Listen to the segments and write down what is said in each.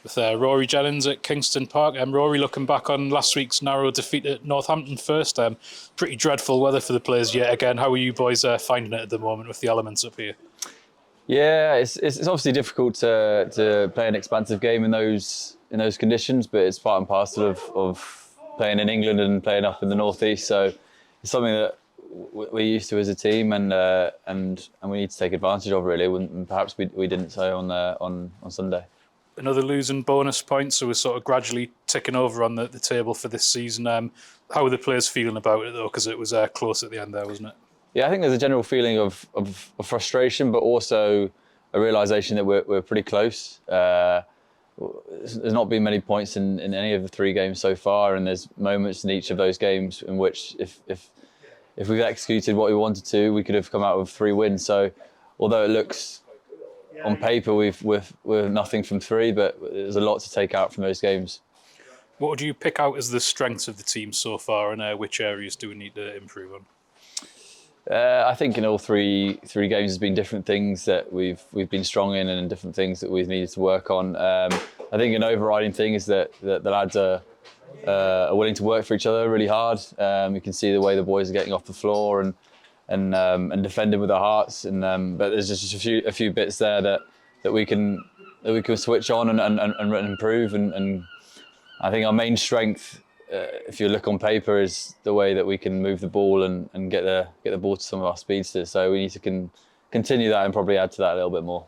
with Rory Jennings at Kingston Park. Rory, looking back on last week's narrow defeat at Northampton first, pretty dreadful weather for the players yet again. How are you boys finding it at the moment with the elements up here? Yeah, it's obviously difficult to play an expansive game in those conditions, but it's part and parcel of playing in England and playing up in the northeast. So it's something that we're used to as a team, and we need to take advantage of, really. And perhaps we didn't so on Sunday. Another losing bonus point, so we're sort of gradually ticking over on the table for this season. How are the players feeling about it though? Because it was close at the end there, wasn't it? Yeah, I think there's a general feeling of frustration, but also a realisation that we're pretty close. There's not been many points in any of the 3 games so far, and there's moments in each of those games in which if we've executed what we wanted to, we could have come out with 3 wins. So although it looks on paper we're nothing from 3, but there's a lot to take out from those games. What would you pick out as the strengths of the team so far, and which areas do we need to improve on? I think in all three games there's been different things that we've been strong in, and different things that we've needed to work on. I think an overriding thing is that the lads are willing to work for each other really hard. You can see the way the boys are getting off the floor and defending with their hearts. But there's just a few bits there that we can switch on and improve. And I think our main strength, if you look on paper, is the way that we can move the ball and get the ball to some of our speedsters. So we need to continue that and probably add to that a little bit more.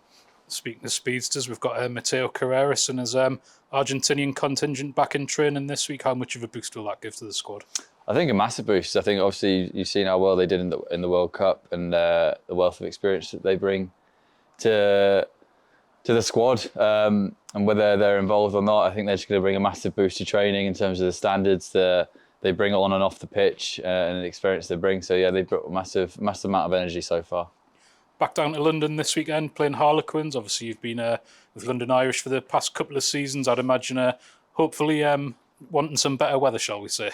Speaking of speedsters, we've got Mateo Carreras and his Argentinian contingent back in training this week. How much of a boost will that give to the squad? I think a massive boost. I think obviously you've seen how well they did in the World Cup, and the wealth of experience that they bring to the squad, and whether they're involved or not, I think they're just going to bring a massive boost to training in terms of the standards they bring on and off the pitch, and the experience they bring. So yeah, they've brought a massive amount of energy so far. Back down to London this weekend, playing Harlequins. Obviously, you've been with London Irish for the past couple of seasons. I'd imagine, hopefully, wanting some better weather, shall we say?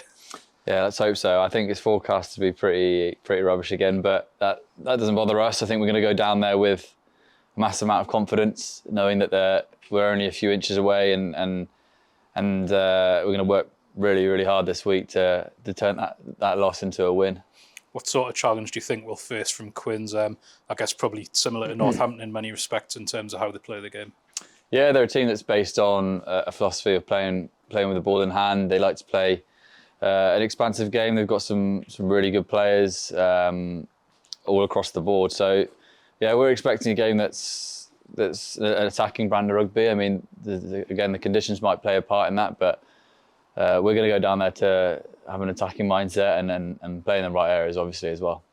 Yeah, let's hope so. I think it's forecast to be pretty rubbish again, but that doesn't bother us. I think we're going to go down there with a massive amount of confidence, knowing that we're only a few inches away, and we're going to work really hard this week to turn that loss into a win. What sort of challenge do you think we'll face from Quins? I guess probably similar to Northampton in many respects in terms of how they play the game. Yeah, they're a team that's based on a philosophy of playing with the ball in hand. They like to play an expansive game. They've got some really good players all across the board. So yeah, we're expecting a game that's an attacking brand of rugby. I mean, again, the conditions might play a part in that, but we're going to go down there to have an attacking mindset and play in the right areas, obviously, as well.